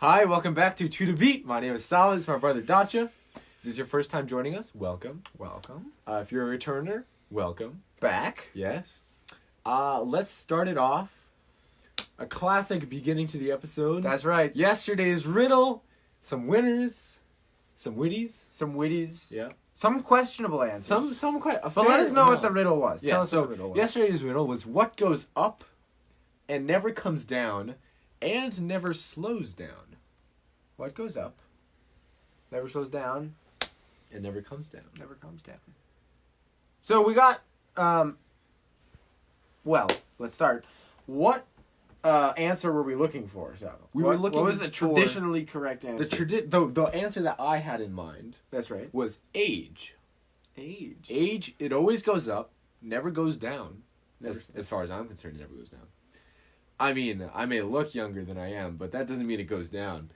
Hi, welcome back to the Beat. My name is Sal. This is my brother Dacha. If this is your first time joining us, welcome. Welcome. If you're a returner, welcome. Back. Yes. Let's start it off. A classic beginning to the episode. That's right. Yesterday's riddle. Some winners. Some witties. Some witties. Yeah. Some questionable answers. Some quite. But let us know what the riddle was. Yeah, Tell us so what the riddle was. yesterday's riddle was what goes up and never comes down and never slows down. What goes up, never slows down, It never comes down. never comes down. So we got, well, let's start. What answer were we looking for? So Were looking What was the for traditionally correct answer? The answer that I had in mind That's right. was age. Age. Age, it always goes up, never goes down. Never- As far as I'm concerned, it never goes down. I mean, I may look younger than I am, but that doesn't mean it goes down.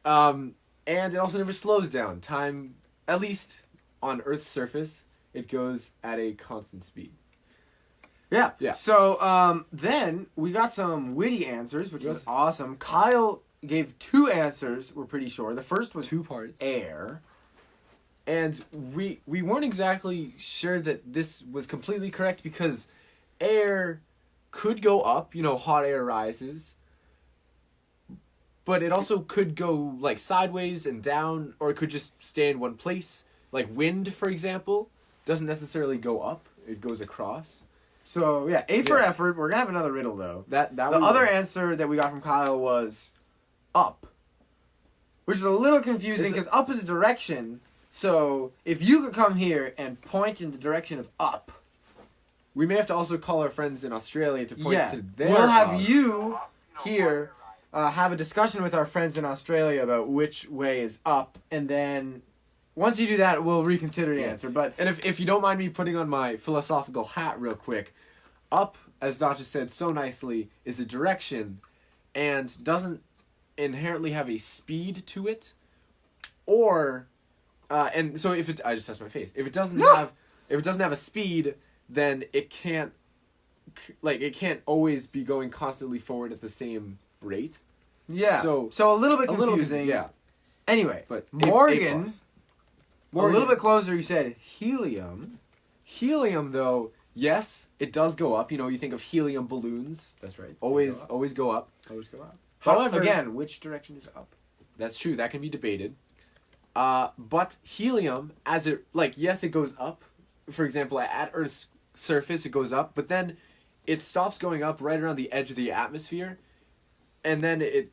And it also never slows down. Time, at least on Earth's surface, it goes at a constant speed. Yeah. Yeah. So then we got some witty answers, which was Yes. awesome. Kyle gave two answers. We're pretty sure. The first was 2 parts. air. And we weren't exactly sure that this was completely correct because air could go up, hot air rises. But it also could go like sideways and down, or it could just stay in one place. Like wind, for example, doesn't necessarily go up, it goes across. So yeah, A for Yeah. effort. We're gonna have another riddle though. That The we other were- answer that we got from Kyle was up, which is a little confusing Is it- because up is a direction. So if you could come here and point in the direction of up, we may have to also call our friends in Australia to point yeah, to their we'll have up. you here have a discussion with our friends in Australia about which way is up, and then once you do that, we'll reconsider the Yeah. answer. But And if you don't mind me putting on my philosophical hat real quick, up, as Dacha said so nicely, is a direction and doesn't inherently have a speed to it. Or and so if it I just touched my face. If it doesn't have a speed, then it can't always be going constantly forward at the same rate. yeah, So- so a little bit A little confusing. yeah. Anyway, But Morgan. A A little bit closer, you said helium. Helium, though, yes, it does go up. You think of helium balloons. That's right. Always go up. Always go up. However- However, again, which direction is up? That's true. That can be debated. But helium, yes, it goes up. For example, at Earth's surface, it goes up, but then it stops going up right around the edge of the atmosphere, and then it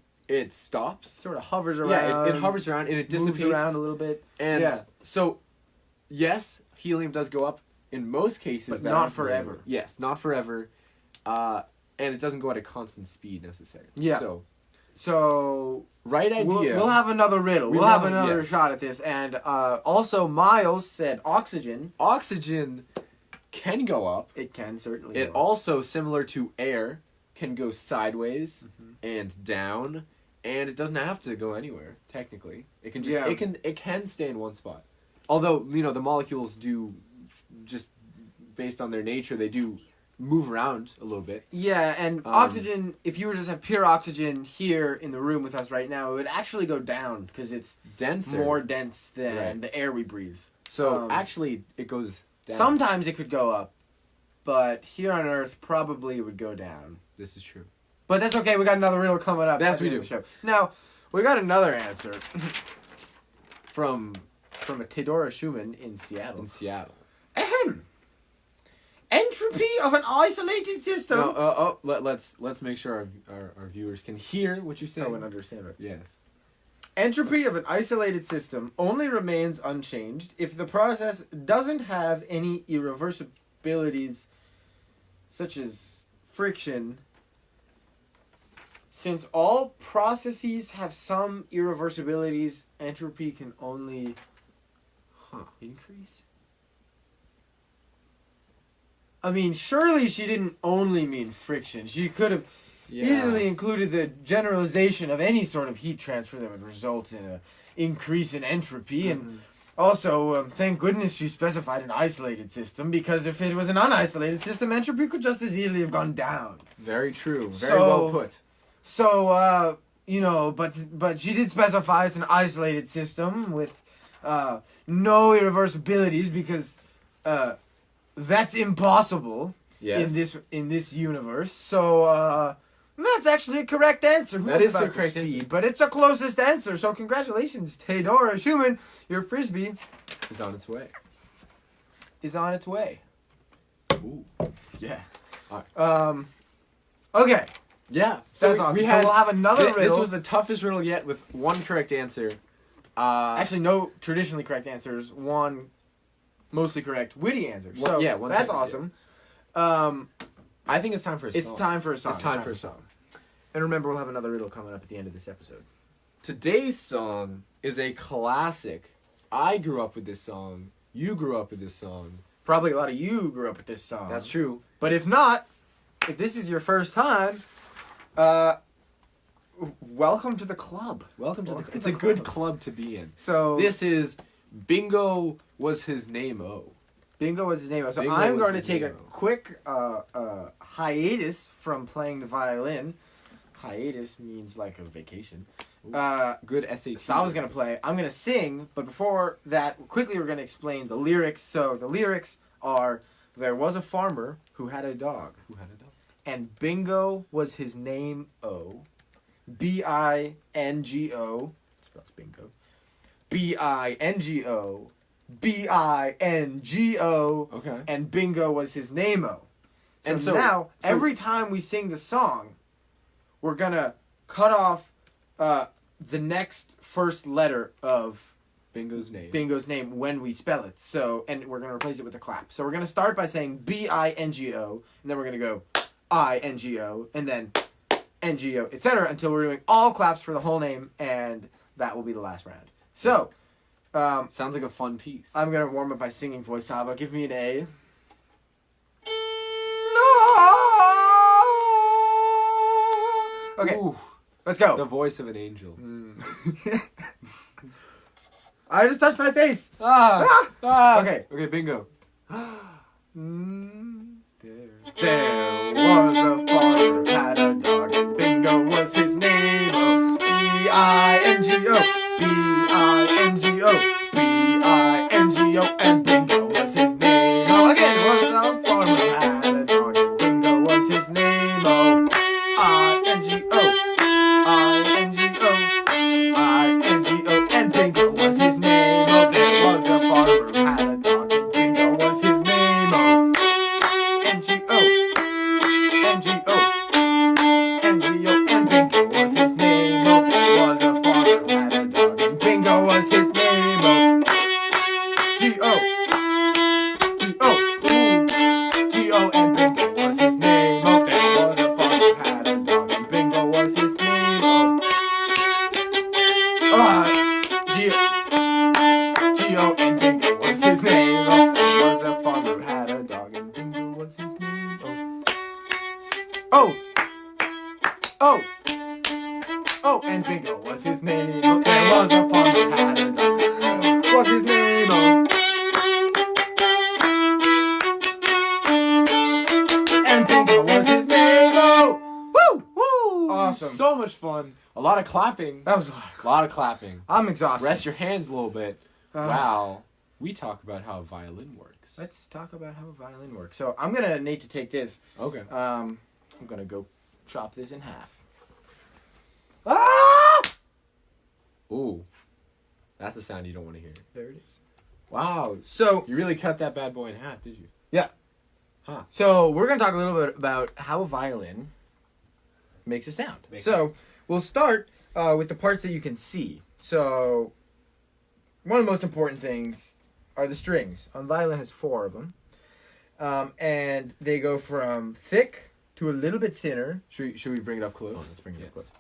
stops. Sort of hovers around. Yeah, it hovers around and it dissipates. moves around a little bit. And Yeah. so, yes, helium does go up in most cases. But that not aren't forever. rare. Yes, not forever. And it doesn't go at a constant speed necessarily. Yeah. So Right idea. we'll have another riddle. We We'll have will, another yes. shot at this. And also, Miles said oxygen. Oxygen can go up. It can certainly. It go up. also, similar to air, can go sideways Mm-hmm. and down, and it doesn't have to go anywhere. Technically, it can just Yeah. it can stay in one spot. Although the molecules do, just based on their nature, they do move around a little bit. Yeah, and oxygen. If you were to just have pure oxygen here in the room with us right now, it would actually go down because it's Denser. more dense than Right. the air we breathe. So actually, it goes down. Sometimes it could go up, but here on Earth, probably it would go down. This is true. But that's okay. We got another riddle coming up. Yes, at the we end of do. the show. Now we got another answer From from a Theodora Schumann in Seattle. in Seattle. Ahem. Entropy of an isolated system. No, let's make sure our viewers can hear what you're saying. Oh, and understand it. Yes. Entropy of an isolated system only remains unchanged if the process doesn't have any irreversibilities, such as friction. Since all processes have some irreversibilities, entropy can only increase. I mean, surely she didn't only mean friction. She could have easily included the generalization of any sort of heat transfer that would result in an increase in entropy. And also, thank goodness she specified an isolated system, because if it was an unisolated system, entropy could just as easily have gone down. Very true. Very So- well put. So, but she did specify it's an isolated system with no irreversibilities because that's impossible Yes. in this universe. So that's actually a correct answer. That is a correct answer. But it's the closest answer. So congratulations, Theodora Schumann. Your frisbee Is on its way. is on its way. Ooh. Yeah. Alright. Okay. Yeah. That's awesome. So we'll have another riddle. This was the toughest riddle yet with one correct answer. Actually, no traditionally correct answers. One mostly correct, witty answer. So one that's technically. awesome. I think it's time for a song. It's time for a song. It's time for a song. And remember, we'll have another riddle coming up at the end of this episode. Today's song is a classic. I grew up with this song. You grew up with this song. Probably a lot of you grew up with this song. That's true. But if not, if this is your first time, welcome to the club. Welcome to Welcome It's to a the good club. club to be in. So This is Bingo Was His Name-O. Bingo was his name. So Bingo I'm was going to his take a name. quick hiatus from playing the violin. Hiatus means like a vacation. Good SAT. So I was going to play. I'm going to sing, but before that, quickly we're going to explain the lyrics. So the lyrics are, there was a farmer who had a dog, Who had a dog? and Bingo was his name-O. B-I-N-G-O. Spells bingo. B-I-N-G-O. B-I-N-G-O. Okay. And Bingo was his name-O. And so- now, so- every time we sing the song, we're going to cut off the next first letter of Bingo's name. Bingo's name when we spell it. So, and we're going to replace it with a clap. So we're going to start by saying B-I-N-G-O, and then we're going to go I-N-G-O, and then N-G-O, etc. until we're doing all claps for the whole name, and that will be the last round. So, Sounds like a fun piece. I'm going to warm up by singing Voice Saba. Give me an A. Okay, Ooh, let's go. the voice of an angel. I just touched my face. Okay. Okay, Bingo. There was a farmer had a dog, and Bingo was his name. Oh, B-I-N-G-O, B-I-N-G-O, B-I-N-G-O, and Bingo was his name. Oh, again, was a farmer had a dog, and Bingo was his name. Oh, I-N-G-O, I-N-G-O, I-N-G-O, and Bingo was his name. Oh, there was a farmer had a dog, and Bingo was his name. Oh, N-G-O, N-G-O, N-G-O, and Bingo was his name. Oh, there was a farmer who had a dog, and Bingo was his name. Oh, G-O, G-O, ooh, G-O, and Bingo was his name. Oh, there was a farmer who had a dog, and Bingo was his name. G-O, and Bingo was his name. Oh, there was a farmer who had a dog, and Bingo was his name. Oh, oh, oh, and Bingo was his name. Oh, there was a farmer who had a dog. Was his name? Oh, and Bingo was his name. Oh, woo, woo, awesome. So much fun. A lot of clapping. That was a lot. A lot of clapping. I'm exhausted. Rest your hands a little bit. Wow. We talk about how a violin works. Let's talk about how a violin works. So I'm gonna need to take this. Okay. I'm gonna go chop this in half. Ah! Ooh. That's a sound you don't want to hear. There it is. Wow. So You really cut that bad boy in half, did you? So we're gonna talk a little bit about how a violin makes a sound. Makes a So we'll start with the parts that you can see. So one of the most important things are the strings. A violin has 4 of them, and they go from thick to a little bit thinner. Should we bring it up close? Oh, let's bring it up Yes. close.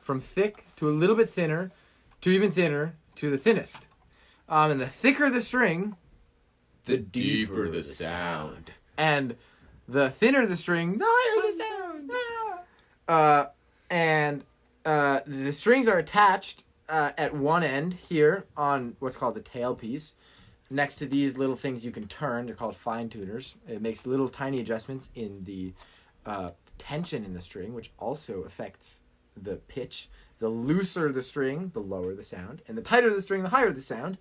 From thick to a little bit thinner, to even thinner, to the thinnest. And the thicker the string, The deeper the sound. and the thinner the string, the higher the sound. The strings are attached at one end here on what's called the tailpiece. Next to these little things you can turn, they're called fine tuners. It makes little tiny adjustments in the tension in the string, which also affects the pitch The looser the string, the lower the sound, and the tighter the string, the higher the sound.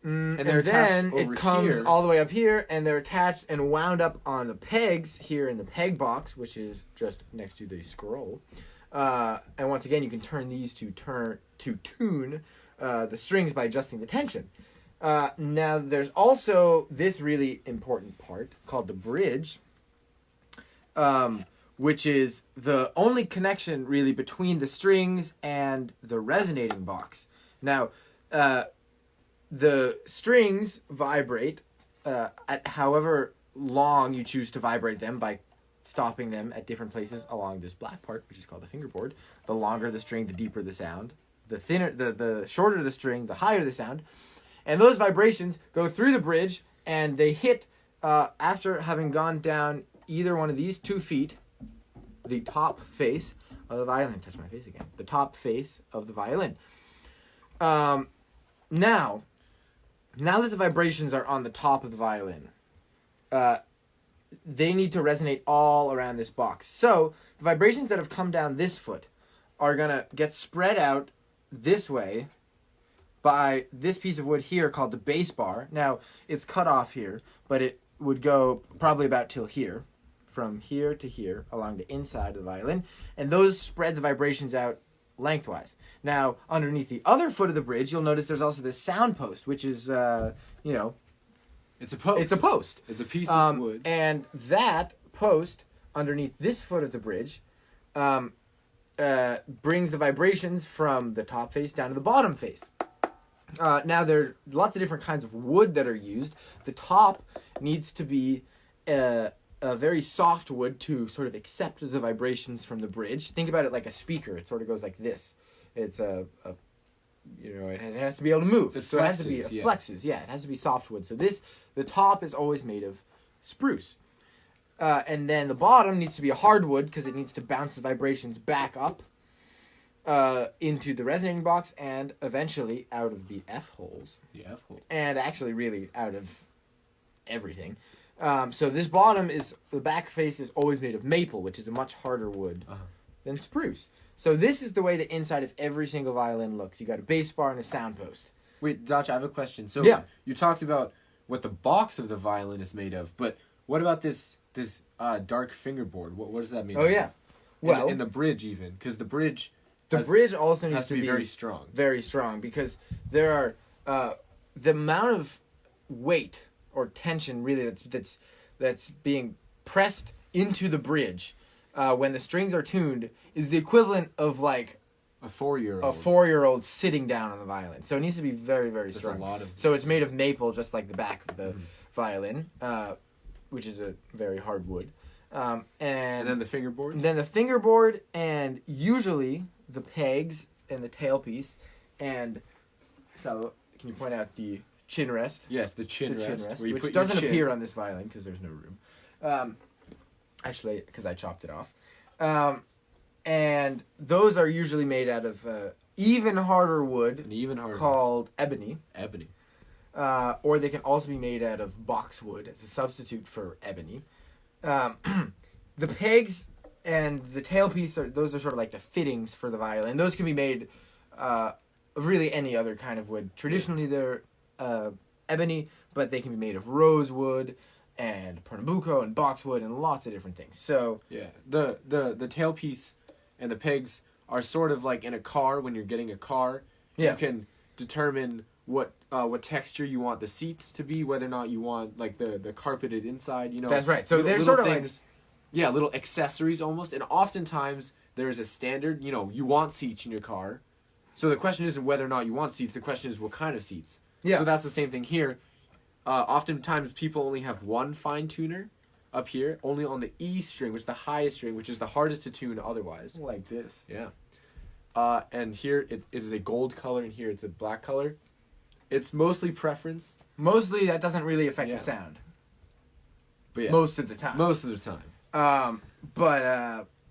And they're then attached over it comes here. all the way up here, and they're attached and wound up on the pegs here in the peg box, which is just next to the scroll. And once again, you can turn these to tune the strings by adjusting the tension. Now, there's also this really important part called the bridge, which is the only connection really between the strings and the resonating box. Now, the strings vibrate at however long you choose to vibrate them by stopping them at different places along this black part, which is called the fingerboard. The longer the string, the deeper the sound. The shorter the string, the higher the sound. And those vibrations go through the bridge, and they hit after having gone down either one of these 2 feet, the top face of the violin. Touch my face again. The top face of the violin. Now that the vibrations are on the top of the violin, they need to resonate all around this box. So the vibrations that have come down this foot are going to get spread out this way by this piece of wood here called the bass bar. Now, it's cut off here, but it would go probably about till here, from here to here along the inside of the violin, and those spread the vibrations out lengthwise. Now, underneath the other foot of the bridge, you'll notice there's also this sound post, which is, It's a post. it's a post. It's a piece of wood. And that post underneath this foot of the bridge brings the vibrations from the top face down to the bottom face. Now, there are lots of different kinds of wood that are used. The top needs to be a very soft wood to sort of accept the vibrations from the bridge. Think about it like a speaker. It sort of goes like this. It's it has to be able to move. It so it has to be flexes, flexes. Yeah, it has to be soft wood. So the top is always made of spruce. And then the bottom needs to be a hardwood because it needs to bounce the vibrations back up into the resonating box and eventually out of the F holes. The F hole. And actually really out of everything. So this bottom the back face is always made of maple, which is a much harder wood than spruce. So this is the way the inside of every single violin looks. You got a bass bar and a sound post. Wait, Dutch, I have a question. So Yeah. you talked about what the box of the violin is made of, but what about this dark fingerboard? What does that mean? Oh yeah. Well, in the bridge even, because the bridge bridge also needs has to be very strong. Very strong because there are the amount of weight or tension really that's being pressed into the bridge when the strings are tuned is the equivalent of like A 4-year-old. a 4-year-old sitting down on the violin. So it needs to be very, very That's strong. a lot of. So it's made of maple, just like the back of the violin, which is a very hard wood. And then the fingerboard. And then the fingerboard, and usually the pegs and the tailpiece, and so can you point out the chin rest? Yes, the chin The rest, where you which put your doesn't chin. appear on this violin because there's no room. Actually, because I chopped it off. And those are usually made out of even harder wood An even harder. called ebony. Ebony. Or they can also be made out of boxwood as a substitute for ebony. The pegs and the tailpiece those are sort of like the fittings for the violin. Those can be made of really any other kind of wood. Traditionally, they're ebony, but they can be made of rosewood and pernambuco and boxwood and lots of different things. So Yeah. The tailpiece and the pegs are sort of like in a car when you're getting a car. Yeah. You can determine what texture you want the seats to be, whether or not you want like the carpeted inside. You know. that's right. So little- they're little sort of things. Yeah, little accessories almost. And oftentimes there's a standard, you want seats in your car. So the question isn't whether or not you want seats, the question is what kind of seats. Yeah. So that's the same thing here. Oftentimes people only have one fine tuner up here, only on the E string, which is the highest string, which is the hardest to tune otherwise. like this. Yeah. And here it is a gold color, and here it's a black color. It's mostly preference, Mostly that doesn't really affect Yeah. the sound. but yeah, Most of the time. most of the time.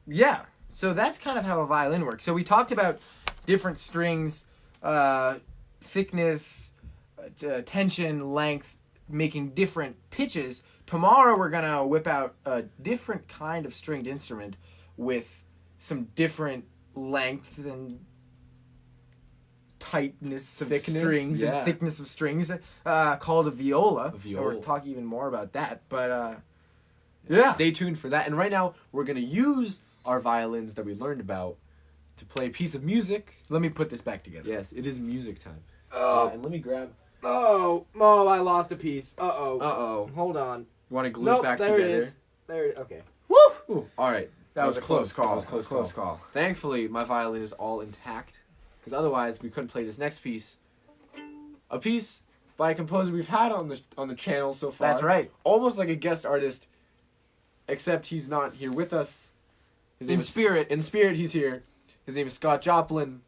Yeah. So that's kind of how a violin works. So we talked about different strings, thickness, tension, length, making different pitches. Tomorrow we're gonna whip out a different kind of stringed instrument with some different length and tightness of Thickness, strings yeah. and thickness of strings, called a viola. A viola. We'll talk even more about that, but yeah. Stay tuned for that. And right now, we're going to use our violins that we learned about to play a piece of music. Let me put this back together. Yes, it is music time. Oh. And let me grab... Oh, I lost a piece. Uh-oh. Uh-oh. Hold on. You want to glue it back there together? it is. There it is. Okay. Ooh, all right. That was a close call. That was a close call. Thankfully, my violin is all intact, because otherwise we couldn't play this next piece. A piece by a composer we've had on the channel so far. That's right. Almost like a guest artist, except he's not here with us. His name In is- spirit. In spirit, he's here. His name is Scott Joplin,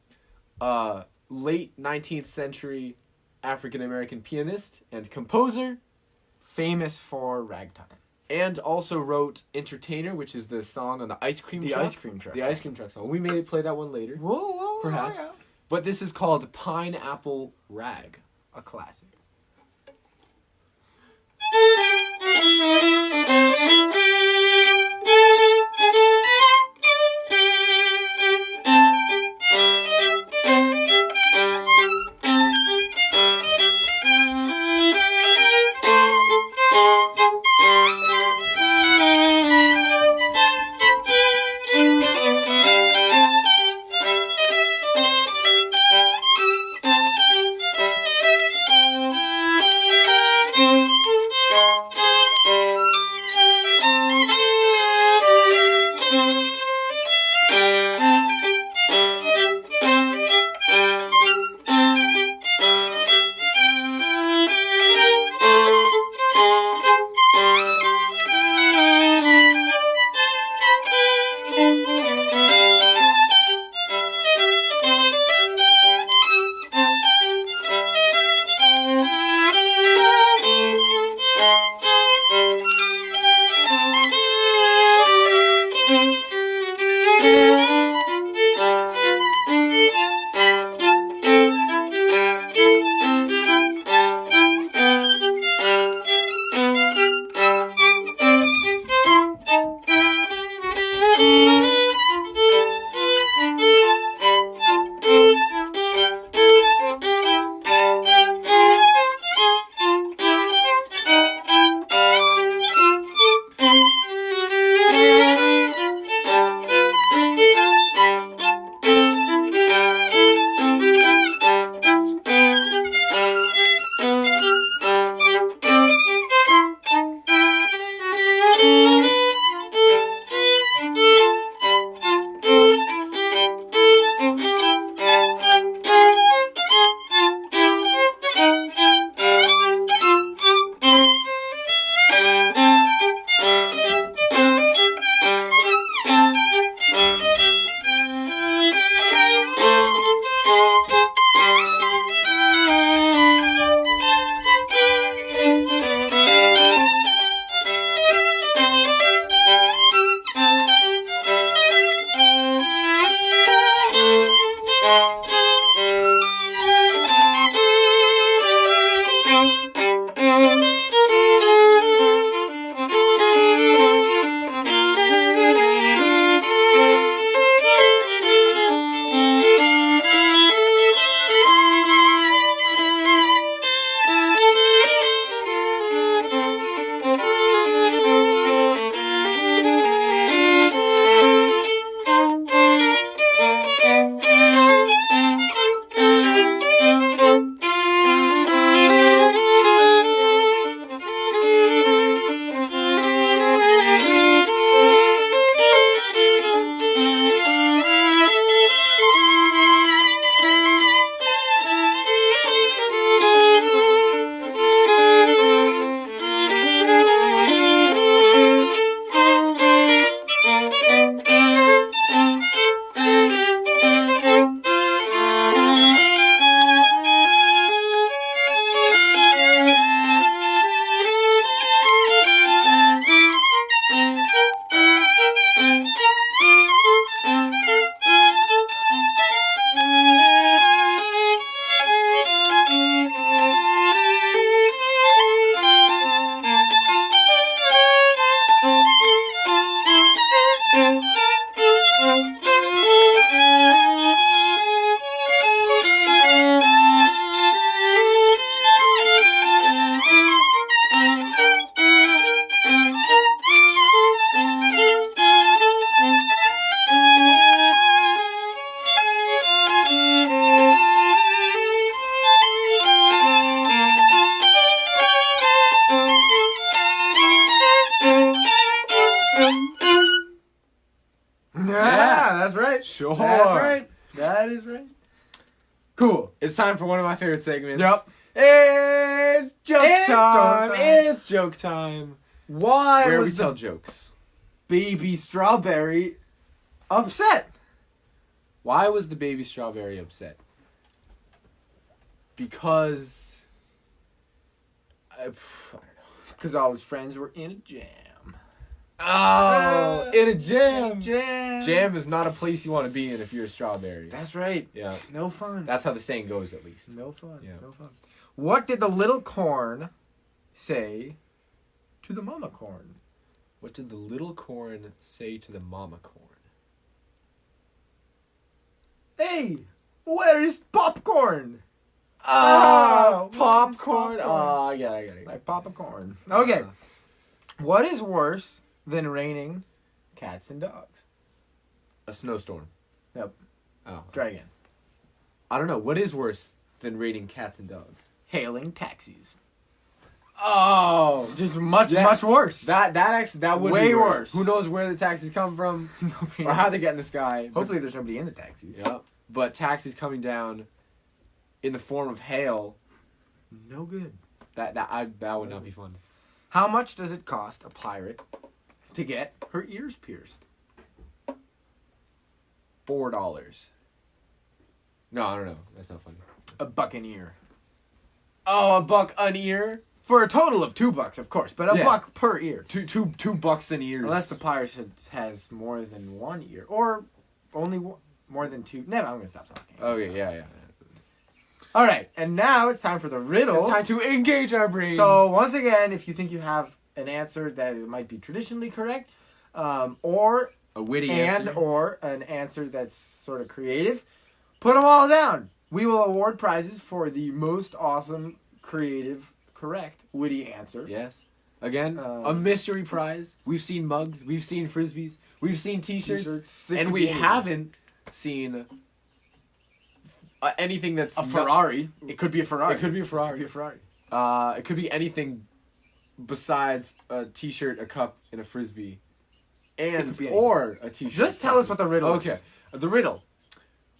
late 19th century African American pianist and composer, Famous for ragtime. and also wrote "Entertainer," which is the song on the Ice Cream The Truck. Ice Cream Truck The song. Ice Cream Truck song. We may play that one later, Whoa, perhaps. yeah. But this is called Pineapple Rag. A classic. right. Sure. That's right. That is right. Cool. It's time for one of my favorite segments. Yep. It's joke It's time. joke time. It's joke time. Why Where we was tell the jokes. baby strawberry upset? Why was the baby strawberry upset? Because I don't know. Because all his friends were in a jam. Oh, in a jam. Jam. Jam is not a place you want to be in if you're a strawberry. That's right. Yeah, No fun. that's how the saying goes, at least. No fun. Yeah. No fun. What did the little corn say to the mama corn? What did the little corn say to the mama corn? Hey, where is popcorn? Ah, Oh, popcorn. popcorn. Oh, I got it. Like popcorn. Okay. What is worse than raining cats and dogs? A snowstorm. Nope. Oh. Try again. I don't know. What is worse than raiding cats and dogs? Hailing taxis. Oh. Just much, Yeah. much worse. That would Way be worse. worse. Who knows where the taxis come from Nobody or how knows. they get in the sky? But- Hopefully there's nobody in the taxis. Yeah. But taxis coming down in the form of hail, No good. that would not be fun. How much does it cost a pirate to get her ears pierced? $4. No, I don't know. That's not funny. A buccaneer. Oh, $1 an ear? For a total of $2, of course, but a Yeah. buck per ear. Two bucks an ears. Unless the pirate has more than one ear. Or only more than two. Never, I'm going to stop talking. Okay, yeah. All right, and now it's time for the riddle. It's time to engage our brains. So once again, if you think you have an answer that it might be traditionally correct, or a witty and answer. or an answer that's sort of creative, put them all down. We will award prizes for the most awesome, creative, correct, witty answer. Yes. Again, Um, a mystery prize. We've seen mugs. We've seen frisbees. We've seen T-shirts. T-shirts, it And could we be anything. haven't seen anything that's A Ferrari. It could be a Ferrari. It could be a It Ferrari. could be a Ferrari. It could be anything besides a T-shirt, a cup, and a frisbee, and could be anything. or a T-shirt. Just tell us what the riddle is. Okay, the riddle.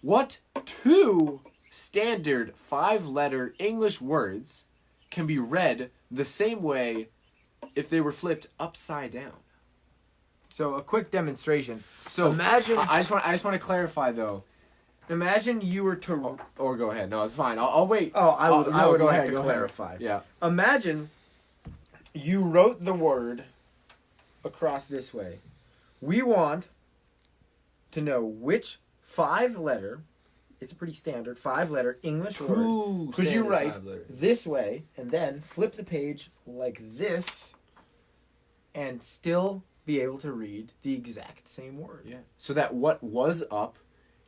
What two standard 5-letter English words can be read the same way if they were flipped upside down? So a quick demonstration. So Imagine- I just want to clarify though. Imagine you were to. Or go ahead. No, it's fine. I'll wait. Oh, I would. No, I would go like ahead, to go ahead. clarify. Yeah. Imagine you wrote the word across this way. We want to know which 5-letter. It's a pretty standard 5-letter English word. Could you write this way and then flip the page like this, and still be able to read the exact same word? Yeah. So that what was up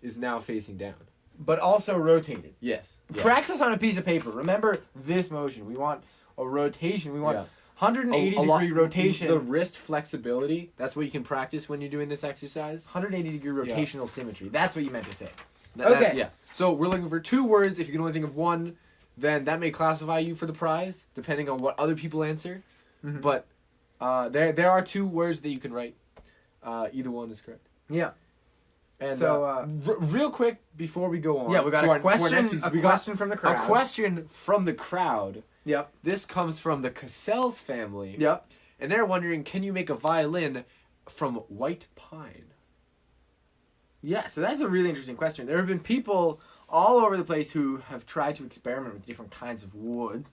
is now facing down. But also rotated. Yes. Yeah. Practice on a piece of paper. Remember this motion. We want a rotation. We want Yeah. 180 A lot- degree rotation. The wrist flexibility. That's what you can practice when you're doing this exercise. 180 degree Yeah. rotational symmetry. That's what you meant to say. That- Okay. yeah. So we're looking for 2 words. If you can only think of one, then that may classify you for the prize, depending on what other people answer. Mhm. But there are 2 words that you can write. Either one is correct. Yeah. And So, real quick before we go on. Yeah, we got to a our next question. piece, A we got question from the crowd. a question from the crowd. Yep. This comes from the Cassell's family. Yep. And they're wondering, can you make a violin from white pine? Yeah. So that's a really interesting question. There have been people all over the place who have tried to experiment with different kinds of wood.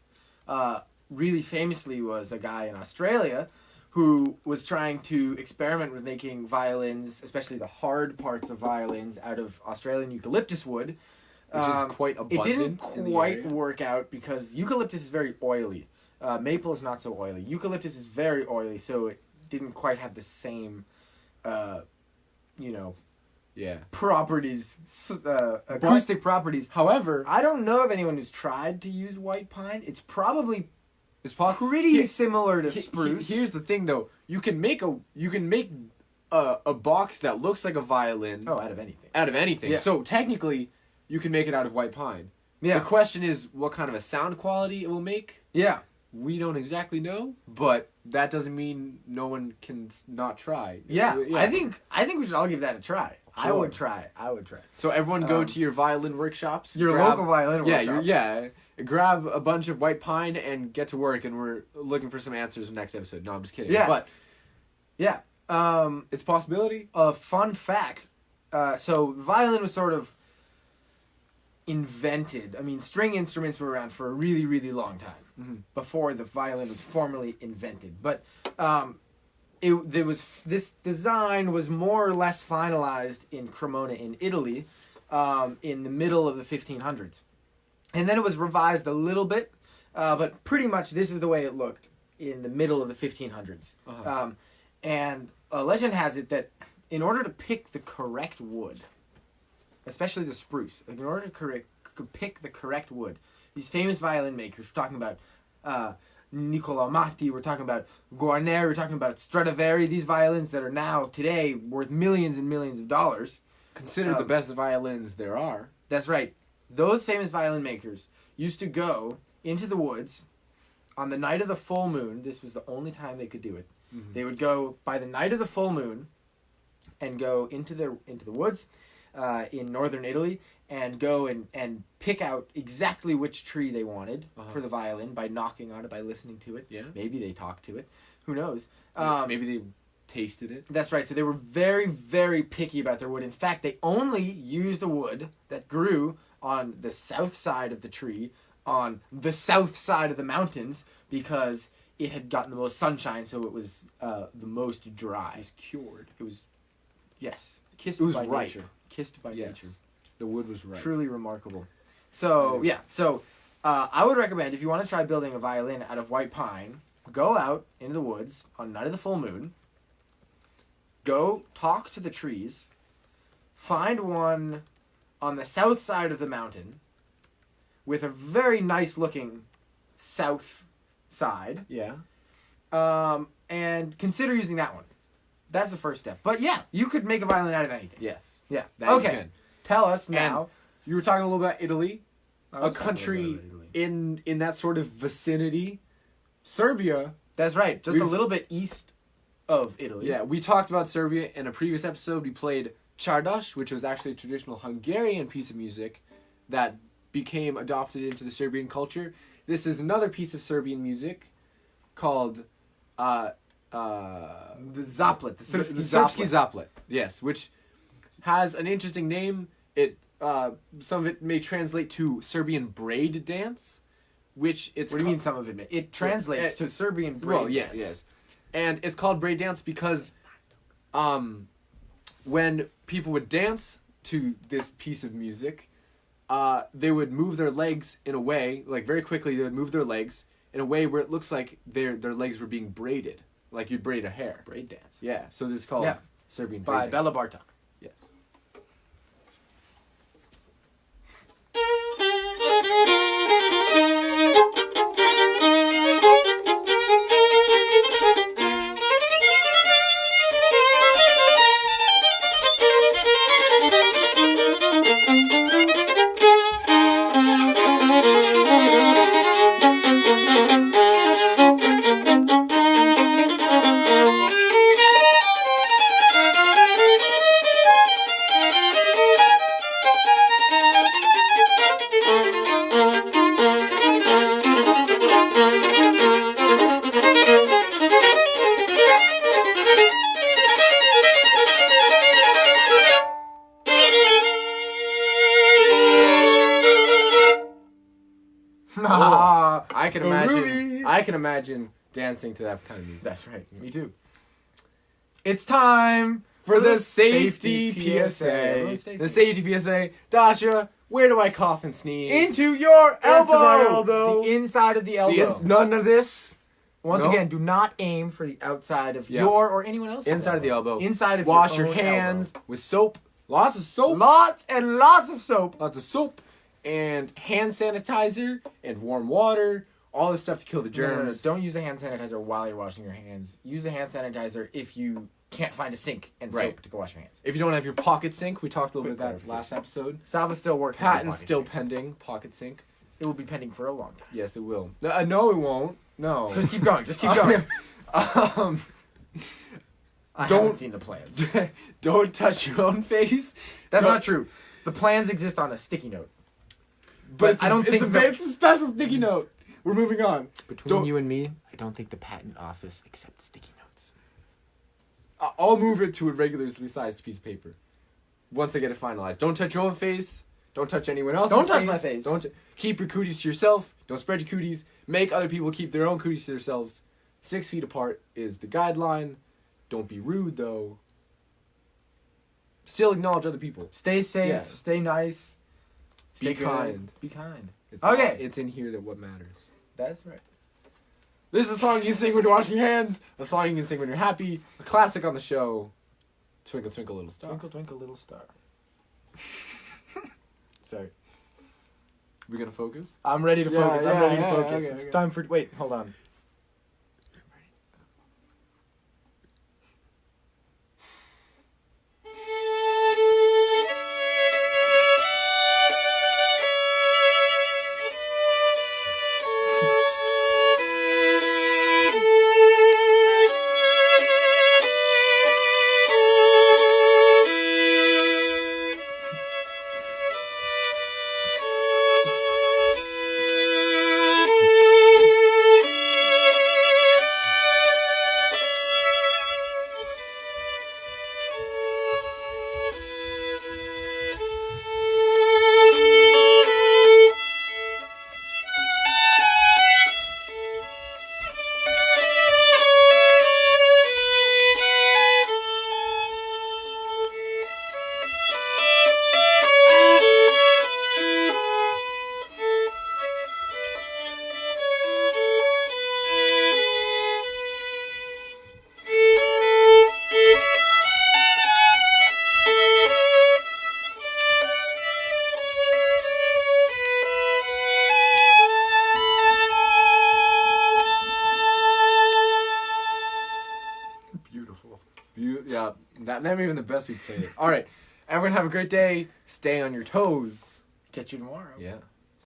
Really famously was a guy in Australia who was trying to experiment with making violins, especially the hard parts of violins, out of Australian eucalyptus wood. Which is quite It abundant didn't in the quite area. work out because eucalyptus is very oily. Maple is not so oily. Eucalyptus is very oily, so it didn't quite have the same, Yeah. properties, acoustic properties. However, I don't know of anyone who's tried to use white pine. It's probably it's possible. pretty similar to He- spruce. Here's the thing, though. You can make a box that looks like a violin out of anything. out of anything. Yeah. So technically, you can make it out of white pine. Yeah. The question is what kind of a sound quality it will make. Yeah. We don't exactly know, but that doesn't mean no one can not try. Yeah, I think we should all give that a try. I Sure. would try. So everyone go to your violin workshops. Your grab- local violin workshops. Yeah. Grab a bunch of white pine and get to work, and we're looking for some answers in the next episode. No, I'm just kidding. Yeah. But Yeah. it's a possibility. A fun fact. So violin was sort of invented. I mean, string instruments were around for a really, really long time before the violin was formally invented. But this design was more or less finalized in Cremona in Italy in the middle of the 1500s. And then it was revised a little bit, but pretty much this is the way it looked in the middle of the 1500s. And a legend has it that in order to pick the correct wood, especially the spruce, like in order to pick the correct wood, these famous violin makers, we're talking about Niccolò Amati, we're talking about Guarneri, we're talking about Stradivari, these violins that are now, today, worth millions and millions of dollars. Considered the best violins there are. That's right. Those famous violin makers used to go into the woods on the night of the full moon. This was the only time they could do it. They would go by the night of the full moon and go into the woods in northern Italy and go and pick out exactly which tree they wanted for the violin by knocking on it, by listening to it. Yeah. Maybe they talked to it. Who knows? Maybe they tasted it. That's right. So they were very, very picky about their wood. In fact, they only used the wood that grew on the south side of the tree, on the south side of the mountains, because it had gotten the most sunshine, so it was the most dry. It was cured. It was, yes, kissed It was by ripe. nature. Kissed by nature. The wood was right. Truly remarkable. So, yeah. So, I would recommend, if you want to try building a violin out of white pine, go out into the woods on the night of the full moon, go talk to the trees, find one on the south side of the mountain with a very nice looking south side, Yeah. and consider using that one. That's the first step. But yeah, you could make a violin out of anything. Yes. Yeah. That you Okay. can. Tell us now. You were talking a little about Italy. I A was talking country about Italy. in that sort of vicinity. Serbia. That's right. Just a We've- little bit east of Italy. Yeah, we talked about Serbia in a previous episode. We played Czardas, which was actually a traditional Hungarian piece of music that became adopted into the Serbian culture. This is another piece of Serbian music called The Zaplet. The Srpski the Srpski Zaplet. Zaplet. Yes, which has an interesting name. It some of it may translate to Serbian braid dance, which it's What do you mean some of it? It translates to Serbian braid well, yeah, dance. yes. And it's called braid dance because when people would dance to this piece of music, they would move their legs in a way, like very quickly they would move their legs in a way where it looks like their legs were being braided, like you'd braid a hair. Braid dance. Yeah, so this is called Yeah. Serbian By braid dance. Bela Bartok. Yes. I can imagine. Ruby. I can imagine dancing to that kind of music. That's right. Me too. It's time For the safety PSA. Everyone stay The safe. safety PSA. Dasha, where do I cough and sneeze? Into your elbow. my elbow. The inside of the elbow. None of this. Once No. again, do not aim for the outside of Yeah. your or anyone else's Inside of the elbow. Inside of Wash your your own hands with soap. Lots of elbow. soap. Lots and lots of soap. Lots of soap. And hand sanitizer and warm water. All this stuff to kill the No, germs. Don't use a hand sanitizer while you're washing your hands. Use a hand sanitizer if you can't find a sink and Right. soap to go wash your hands. If you don't have your pocket sink, we talked a little Quick bit about that last episode. Salva's still working. on the Patent's pocket still sink. pending. Pocket sink. It will be pending for a long time. Yes, it will. No, it won't. No. Just keep going. Just keep going. um, I don't- haven't seen the plans. don't touch your own face. That's Don't- not true. The plans exist on a sticky note. But I don't think it's a special sticky note. We're moving on. Between Don't- you and me, I don't think the patent office accepts sticky notes. I'll move it to a regularly sized piece of paper. Once I get it finalized. Don't touch your own face. Don't touch anyone else's Don't touch my face. Don't keep your cooties to yourself. Don't spread your cooties. Make other people keep their own cooties to themselves. 6 feet apart is the guideline. Don't be rude, though. Still acknowledge other people. Stay safe. Yeah. Stay nice. Be Stay good. kind. Be kind. It's Okay. It's in here that what matters. That's right. This is a song you sing when you're washing your hands. A song you can sing when you're happy. A classic on the show. Twinkle, twinkle, little star. Twinkle, twinkle, little star. Sorry. We gonna focus? I'm ready to Yeah, focus. I'm yeah, ready to yeah, focus. okay, It's okay. time for. Wait, hold on. Beautiful. Yeah, that may be even the best we've played. All right, everyone have a great day. Stay on your toes. Catch you tomorrow. Yeah.